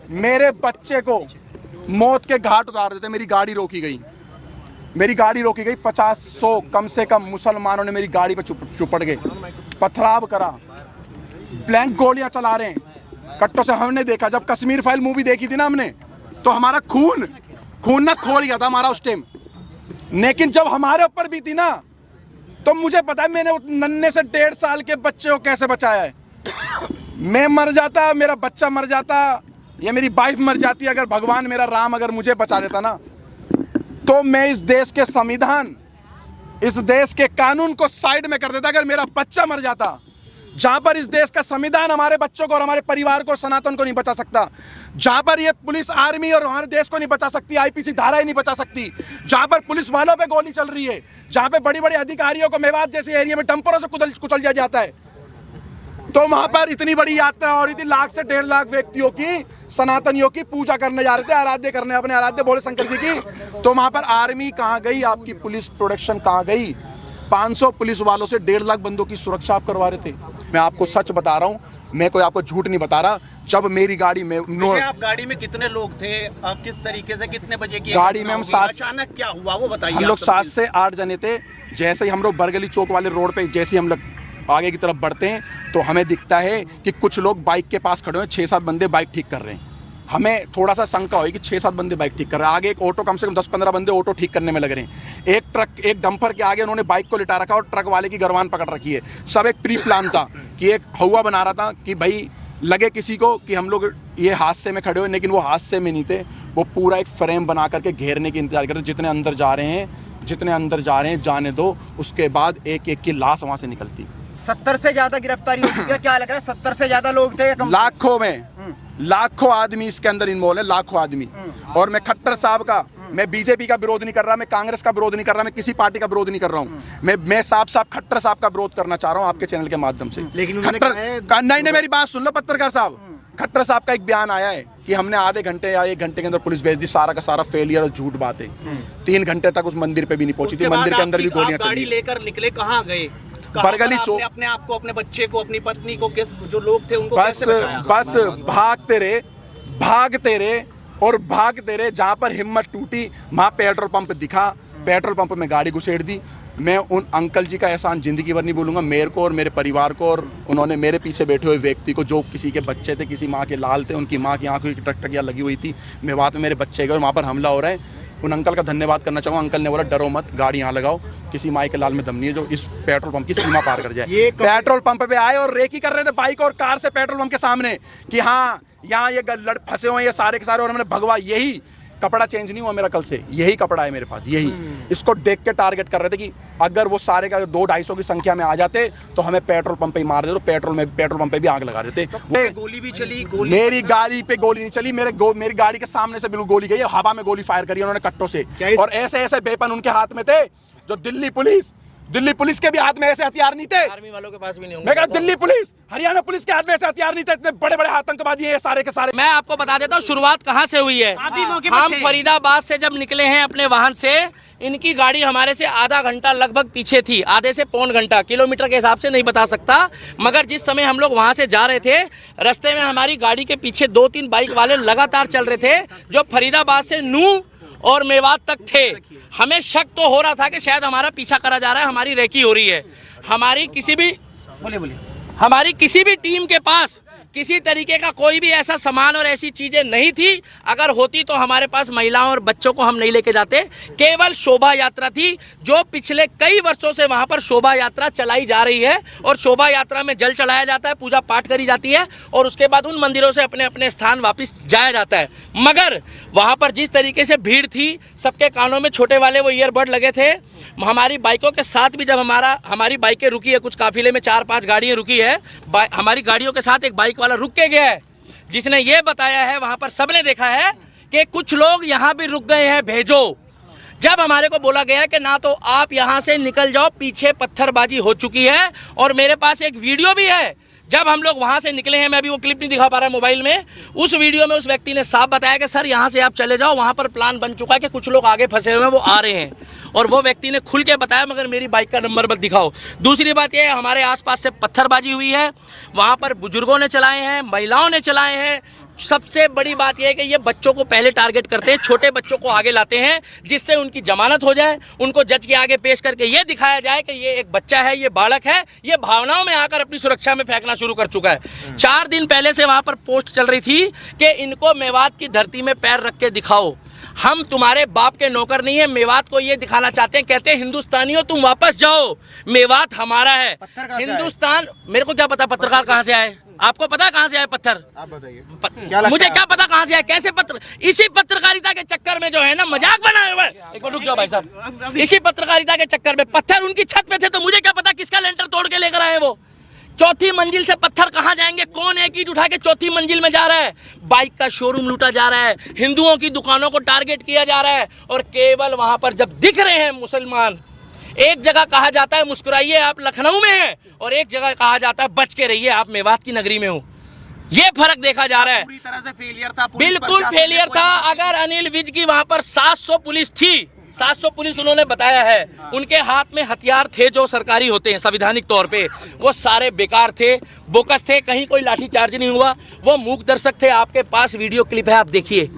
मेरे बच्चे को मौत के घाट उतार देते। मेरी गाड़ी रोकी गई, 50-100 कम से कम मुसलमानों ने मेरी गाड़ी पर चुपड़ गए, पथराव करा, ब्लैंक गोलियां चला रहे हैं कट्टों से। हमने देखा जब कश्मीर फाइल मूवी देखी थी ना हमने, तो हमारा खून ना खोल गया था हमारा उस टाइम। लेकिन जब हमारे ऊपर भी थी ना, तो मुझे पता है मैंने नन्हे से 1.5 साल के बच्चे को कैसे बचाया है। मैं मर जाता, मेरा बच्चा मर जाता, या मेरी वाइफ मर जाती, अगर भगवान मेरा राम अगर मुझे बचा देता ना, तो मैं इस देश के संविधान, इस देश के कानून को साइड में कर देता। अगर मेरा बच्चा मर जाता, जहां पर इस देश का संविधान हमारे बच्चों को और हमारे परिवार को, सनातन को नहीं बचा सकता, जहां पर ये पुलिस आर्मी और हमारे देश को नहीं बचा सकती, आईपीसी धाराएं नहीं बचा सकती, जहां पर पुलिस वालों पे गोली चल रही है, जहां पे बड़ी बड़ी अधिकारियों को मेवात जैसे एरिया में डंपरों से कुचल दिया जाता है, तो वहां पर इतनी बड़ी यात्रा हो रही थी, 1 लाख से 1.5 लाख व्यक्तियों की, सनातनियों की पूजा करने जा रहे थे, आराध्य करने, अपने आराध्य भोले शंकर जी की। तो वहां पर आर्मी कहां गई, आपकी पुलिस प्रोटेक्शन कहां गई? 500 पुलिस वालों से 1.5 लाख बंदों की सुरक्षा आप करवा रहे थे। मैं आपको सच बता रहा हूं, मैं कोई आपको झूठ नहीं बता रहा। जब मेरी गाड़ी में आप गाड़ी में कितने लोग थे, किस तरीके से, कितने बजे की गाड़ी में हम 7, अचानक क्या हुआ वो बताइए। हम लोग 7 से 8 जने थे। जैसे ही हम लोग बरगली चौक वाले रोड पे जैसे ही हम लोग आगे की तरफ बढ़ते हैं, तो हमें दिखता है कि कुछ लोग बाइक के पास खड़े हैं, 6-7 बंदे बाइक ठीक कर रहे हैं। हमें थोड़ा सा शंका हुई कि 6-7 बंदे बाइक ठीक कर रहे हैं। आगे एक ऑटो, कम से कम 10-15 बंदे ऑटो ठीक करने में लग रहे हैं। एक ट्रक, एक डंपर के आगे उन्होंने बाइक को लिटा रखा और ट्रक वाले की गर्वान पकड़ रखी है। सब एक प्री प्लान था कि एक हवा बना रहा था कि भाई लगे किसी को कि हम लोग ये हादसे में खड़े हुए, लेकिन वो हादसे में नहीं थे। वो पूरा एक फ्रेम बना करके घेरने की इंतजार करते, जितने अंदर जा रहे हैं जाने दो, उसके बाद एक एक की लाश वहाँ से निकलती। 70 से ज्यादा गिरफ्तारी हो चुकी है, क्या लग रहा है? 70 से ज्यादा लोग थे, लाखों में, लाखों आदमी इसके अंदर इन्वॉल्व है, लाखों आदमी। और मैं खट्टर साहब का, मैं बीजेपी का विरोध नहीं कर रहा, मैं कांग्रेस का विरोध नहीं कर रहा, मैं किसी पार्टी का विरोध नहीं कर रहा हूँ। मैं साफ खट्टर साहब का विरोध करना चाह रहा हूँ आपके चैनल के माध्यम से। लेकिन खट्टर नहीं, मेरी बात सुन लो पत्रकार साहब। खट्टर साहब का एक बयान आया है कि हमने आधे घंटे या 1 घंटे के अंदर पुलिस भेज दी, सारा का सारा फेलियर और झूठ बात है। 3 घंटे तक उस मंदिर पे भी नहीं पहुंची थी, मंदिर के अंदर भी गोलियां चली। लेकर निकले, कहाँ गए? बरगली चौक। अपने आप को, अपने बच्चे को, अपनी पत्नी को, जो लोग थे उनको बस भागते रहे। जहां पर हिम्मत टूटी वहां पेट्रोल पंप दिखा, पेट्रोल पंप में गाड़ी घुसेड़ दी। मैं उन अंकल जी का एहसान जिंदगी भर नहीं भूलूंगा, मेरे को और मेरे परिवार को, और उन्होंने मेरे पीछे बैठे हुए व्यक्ति को, जो किसी के बच्चे थे, किसी माँ के लाल थे, उनकी माँ की आंखों की टकटकियाँ लगी हुई थी, मैं बात में मेरे बच्चे गए और वहाँ पर हमला हो रहा है। उन अंकल का धन्यवाद करना चाहूँगा। अंकल ने बोला डरो मत, गाड़ी यहाँ लगाओ, किसी माई के लाल में दम नहीं है जो इस पेट्रोल पंप की सीमा पार कर जाए। पेट्रोल पंप पे आए और रेकी कर रहे थे बाइक और कार से पेट्रोल पंप के सामने कि हाँ यहाँ ये लड़ फंसे हुए हैं ये सारे के सारे, और मैंने भगवा, यही कपड़ा चेंज नहीं हुआ मेरा कल से, यही कपड़ा है मेरे पास, यही। इसको देख के टारगेट कर रहे थे कि अगर वो सारे का 200-250 की संख्या में आ जाते तो हमें पेट्रोल पंप पे ही मार देते, तो पेट्रोल पंप पे भी आग लगा देते। गोली भी चली, मेरी गाड़ी पे गोली नहीं चली, मेरी गाड़ी के सामने से बिल्कुल गोली गई, हवा में गोली फायर करी उन्होंने कट्टों से, और ऐसे वेपन उनके हाथ में थे जो दिल्ली पुलिस के भी हाथ में ऐसे हथियार नहीं थे, आर्मी वालों के पास भी नहीं होंगे। मैं कहता दिल्ली पुलिस, हरियाणा पुलिस के हाथ में ऐसे हथियार नहीं थे, इतने बड़े बड़े आतंकवादी हैं ये सारे के सारे। मैं आपको बता देता हूँ शुरुआत कहाँ से हुई है। हम फरीदाबाद से जब निकले हैं अपने वाहन से, इनकी गाड़ी हमारे से आधा घंटा लगभग पीछे थी, आधे से पौन घंटा, किलोमीटर के हिसाब से नहीं बता सकता, मगर जिस समय हम लोग वहां से जा रहे थे, रास्ते में हमारी गाड़ी के पीछे 2-3 बाइक वाले लगातार चल रहे थे, जो फरीदाबाद से नूह और मेवात तक थे। हमें शक तो हो रहा था कि शायद हमारा पीछा करा जा रहा है, हमारी रेकी हो रही है। हमारी किसी भी टीम के पास किसी तरीके का कोई भी ऐसा सामान और ऐसी चीजें नहीं थी। अगर होती तो हमारे पास महिलाओं और बच्चों को हम नहीं लेके जाते। केवल शोभा यात्रा थी जो पिछले कई वर्षों से वहां पर शोभा यात्रा चलाई जा रही है, और शोभा यात्रा में जल चढ़ाया जाता है, पूजा पाठ करी जाती है, और उसके बाद उन मंदिरों से अपने अपने स्थान वापस जाया जाता है। मगर वहां पर जिस तरीके से भीड़ थी, सबके कानों में छोटे वाले वो ईयरबड लगे थे। हमारी बाइकों के साथ भी जब हमारी बाइकें रुकी है, कुछ काफिले में 4-5 गाड़ियां रुकी है, हमारी गाड़ियों के साथ एक बाइक वाला रुक के गया है, जिसने ये बताया है, वहां पर सबने देखा है कि कुछ लोग यहाँ भी रुक गए हैं, भेजो। जब हमारे को बोला गया कि ना तो आप यहाँ से निकल जाओ, पीछे पत्थरबाजी हो चुकी है, और मेरे पास एक वीडियो भी है जब हम लोग वहां से निकले हैं, मैं अभी वो क्लिप नहीं दिखा पा रहा मोबाइल में, उस वीडियो में उस व्यक्ति ने साफ बताया कि सर यहाँ से आप चले जाओ, वहां पर प्लान बन चुका है कि कुछ लोग आगे फंसे हुए हैं, वो आ रहे हैं, और वो व्यक्ति ने खुल के बताया, मगर मेरी बाइक का नंबर मत दिखाओ। दूसरी बात यह है, हमारे आसपास से पत्थरबाजी हुई है, वहां पर बुजुर्गों ने चलाए हैं, महिलाओं ने चलाए हैं, सबसे बड़ी बात यह है कि ये बच्चों को पहले टारगेट करते हैं, छोटे बच्चों को आगे लाते हैं जिससे उनकी जमानत हो जाए, उनको जज के आगे पेश करके ये दिखाया जाए कि ये एक बच्चा है, ये बालक है, ये भावनाओं में आकर अपनी सुरक्षा में फेंकना शुरू कर चुका है। 4 दिन पहले से वहां पर पोस्ट चल रही थी कि इनको मेवात की धरती में पैर रख के दिखाओ, हम तुम्हारे बाप के नौकर नहीं है। मेवात को ये दिखाना चाहते हैं, कहते हैं हिंदुस्तानियों तुम वापस जाओ, मेवात हमारा है। हिंदुस्तान, मेरे को क्या पता पत्रकार कहाँ से आए, आपको पता कहाँ से आए पत्थर? आप बताइए। मुझे क्या पता कहाँ से आए, कैसे पत्र, इसी पत्रकारिता के चक्कर में जो है ना मजाक बनाए हुए। एक मिनट रुक जाओ भाई साहब, इसी पत्रकारिता के चक्कर में पत्थर उनकी छत पे थे तो मुझे क्या पता किसका लेंटर तोड़ के लेकर आए वो। चौथी मंजिल से पत्थर कहाँ जाएंगे, कौन एक ईंट उठा के चौथी मंजिल में जा रहा है? बाइक का शोरूम लूटा जा रहा है, हिंदुओं की दुकानों को टारगेट किया जा रहा है, और केवल वहां पर जब दिख रहे हैं मुसलमान, एक जगह कहा जाता है मुस्कुराइए आप लखनऊ में हैं, और एक जगह कहा जाता है बच के रहिए आप मेवात की नगरी में हो। ये फर्क देखा जा रहा है। पूरी तरह से फेलियर था, बिल्कुल फेलियर था। अगर अनिल विज की वहां पर 700 पुलिस थी, 700 पुलिस उन्होंने बताया है, उनके हाथ में हथियार थे जो सरकारी होते हैं संविधानिक तौर पे, वो सारे बेकार थे, बोकस थे, कहीं कोई लाठीचार्ज नहीं हुआ, वो मूक दर्शक थे। आपके पास वीडियो क्लिप है, आप देखिए।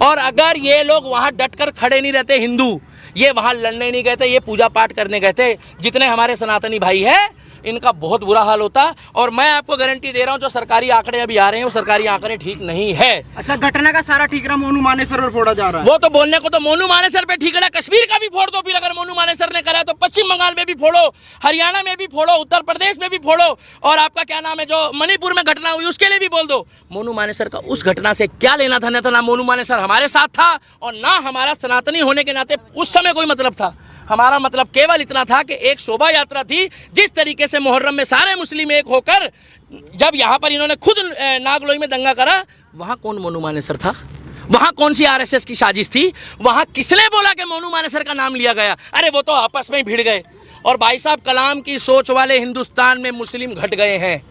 और अगर ये लोग वहां डटकर खड़े नहीं रहते, हिंदू ये वहां लड़ने नहीं गए थे, ये पूजा पाठ करने गए थे, जितने हमारे सनातनी भाई है इनका बहुत बुरा हाल होता। और मैं आपको गारंटी दे रहा हूं जो सरकारी आंकड़े अभी आ रहे हैं वो सरकारी आंकड़े ठीक नहीं है। अच्छा, घटना का सारा ठीकरा मोनू मानेसर पर फोड़ा जा रहा है। वो तो बोलने को तो मोनू मानेसर पे ठीकरा कश्मीर का भी फोड़ दो, फिर अगर मोनू मानेसर ने करा तो पश्चिम बंगाल में भी फोड़ो, हरियाणा में भी फोड़ो, उत्तर प्रदेश में भी फोड़ो, और आपका क्या नाम है जो मणिपुर में घटना हुई उसके लिए भी बोल दो। मोनू मानेसर का उस घटना से क्या लेना था? ना मोनू मानेसर हमारे साथ था और ना हमारा सनातनी होने के नाते उस समय कोई मतलब था। हमारा मतलब केवल इतना था कि एक शोभा यात्रा थी, जिस तरीके से मुहर्रम में सारे मुस्लिम एक होकर जब यहाँ पर इन्होंने खुद नागलोई में दंगा करा, वहाँ कौन मोनू मानेसर था? वहाँ कौन सी आरएसएस की साजिश थी? वहाँ किसने बोला कि मोनू मानेसर का नाम लिया गया? अरे वो तो आपस में ही भिड़ गए। और भाई साहब, कलाम की सोच वाले हिंदुस्तान में मुस्लिम घट गए हैं,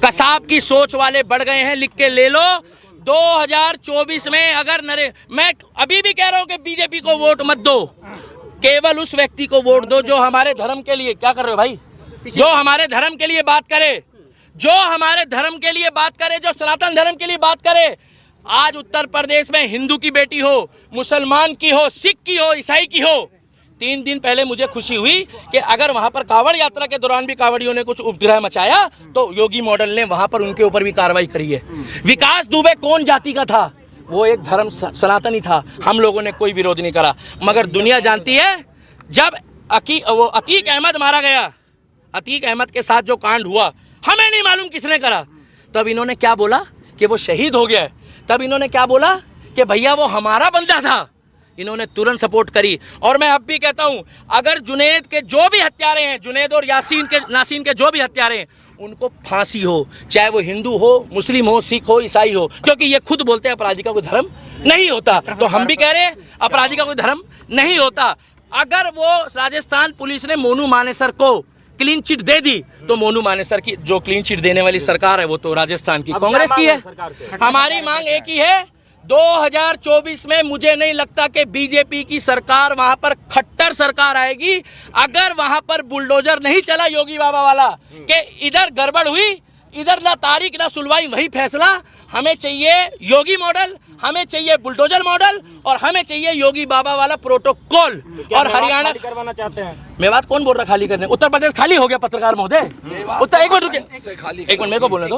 कसाब की सोच वाले बढ़ गए हैं। लिख के ले लो, 2024 में अगर मैं अभी भी कह रहा हूँ कि बीजेपी को वोट मत दो, केवल उस व्यक्ति को वोट दो जो हमारे धर्म के लिए, क्या कर रहे हो भाई, जो हमारे धर्म के लिए बात करे, जो हमारे धर्म के लिए बात करे, जो सनातन धर्म के लिए बात करे। आज उत्तर प्रदेश में हिंदू की बेटी हो, मुसलमान की हो, सिख की हो, ईसाई की हो, 3 दिन पहले मुझे खुशी हुई कि अगर वहां पर कांवड़ यात्रा के दौरान भी कांवड़ियों ने कुछ उपद्रव मचाया तो योगी मॉडल ने वहां पर उनके ऊपर भी कार्रवाई करी है। विकास दुबे कौन जाति का था? वो एक धर्म सनातनी था, हम लोगों ने कोई विरोध नहीं करा। मगर दुनिया जानती है, जब अतीक अहमद मारा गया, अतीक अहमद के साथ जो कांड हुआ, हमें नहीं मालूम किसने करा, तब इन्होंने क्या बोला कि वो शहीद हो गया। तब इन्होंने क्या बोला कि भैया वो हमारा बंदा था। इन्होंने तुरंत सपोर्ट करी। और मैं अब भी कहता हूं, अगर जुनैद के जो भी हत्यारे हैं, जुनैद और नासीन के जो भी हत्यारे हैं, उनको फांसी हो, चाहे वो हिंदू हो, मुस्लिम हो, सिख हो, ईसाई हो, क्योंकि ये खुद बोलते हैं अपराधी का कोई धर्म नहीं होता। तो हम भी कह रहे हैं अपराधी का कोई धर्म नहीं होता। अगर वो राजस्थान पुलिस ने मोनू मानेसर को क्लीन चिट दे दी तो मोनू मानेसर की जो क्लीन चिट देने वाली सरकार है वो तो राजस्थान की कांग्रेस की है। हमारी मांग एक ही है, 2024 में मुझे नहीं लगता कि बीजेपी की सरकार वहां पर खट्टर सरकार आएगी। अगर वहां पर बुलडोजर नहीं चला योगी बाबा वाला कि इधर गड़बड़ हुई, इधर ना तारीख ना सुनवाई, वही फैसला। हमें चाहिए योगी मॉडल, हमें चाहिए बुलडोजर मॉडल, और हमें चाहिए योगी बाबा वाला प्रोटोकॉल। और हरियाणा करवाना चाहते हैं। मेवात कौन बोल रहा खाली करने? उत्तर प्रदेश खाली हो गया पत्रकार महोदय। उत्तर एक मिनट मेरे को बोलने दो।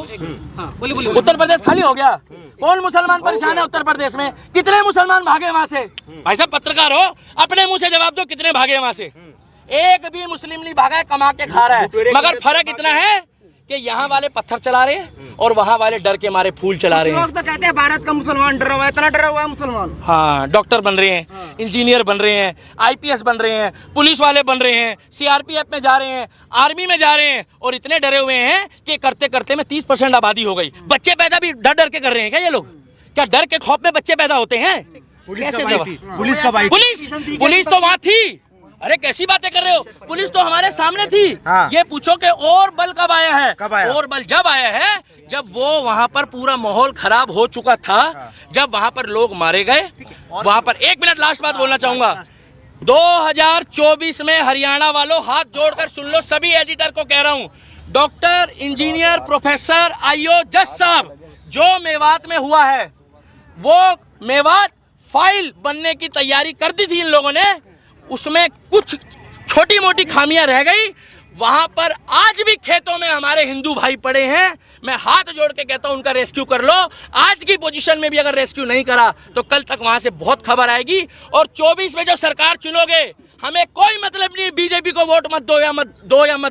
उत्तर प्रदेश खाली हो गया। कौन मुसलमान परेशान है उत्तर प्रदेश में? कितने मुसलमान भागे वहां से? भाई साहब पत्रकार हो, अपने मुंह से जवाब दो, कितने भागे वहां से? एक भी मुस्लिम नहीं भागा है, कमा के खा रहा है। मगर फर्क इतना है कि यहाँ वाले पत्थर चला रहे हैं और वहाँ वाले डर के मारे फूल चला रहे हैं। लोग तो कहते हैं भारत का मुसलमान डरा हुआ है, इतना डरा हुआ है मुसलमान। हाँ, डॉक्टर बन रहे हैं, इंजीनियर बन रहे हैं, आईपीएस बन रहे हैं, पुलिस वाले बन रहे हैं, सीआरपीएफ में जा रहे हैं, आर्मी में जा रहे हैं, और इतने डरे हुए हैं कि करते करते में 30% आबादी हो गई। बच्चे पैदा भी डर डर के कर रहे हैं क्या ये लोग? क्या डर के खौफ में बच्चे पैदा होते हैं? पुलिस तो वहाँ थी। अरे कैसी बातें कर रहे हो? पुलिस तो हमारे सामने थी। हाँ। ये पूछो कि और बल कब आया है? कब आया? और बल जब आया है जब वो वहां पर पूरा माहौल खराब हो चुका था। हाँ। जब वहां पर लोग मारे गए, वहां पर, एक मिनट लास्ट बात बोलना चाहूंगा, 2024 में हरियाणा वालों हाथ जोड़कर सुन लो, सभी एडिटर को कह रहा हूं, डॉक्टर, इंजीनियर, प्रोफेसर, आईओ, जज साहब जो मेवात में हुआ है वो मेवात फाइल बनने की तैयारी कर दी थी इन लोगों ने, उसमें कुछ छोटी मोटी खामियां रह गई। वहां पर आज भी खेतों में हमारे हिंदू भाई पड़े हैं। मैं हाथ जोड़ के कहता हूं उनका रेस्क्यू कर लो। आज की पोजीशन में भी अगर रेस्क्यू नहीं करा तो कल तक वहां से बहुत खबर आएगी। और 24 में जो सरकार चुनोगे, हमें कोई मतलब नहीं बीजेपी को वोट मत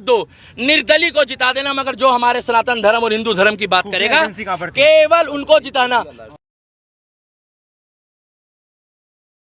दो। निर्दलीय को जिता देना, मगर जो हमारे सनातन धर्म और हिंदू धर्म की बात करेगा केवल उनको जिताना।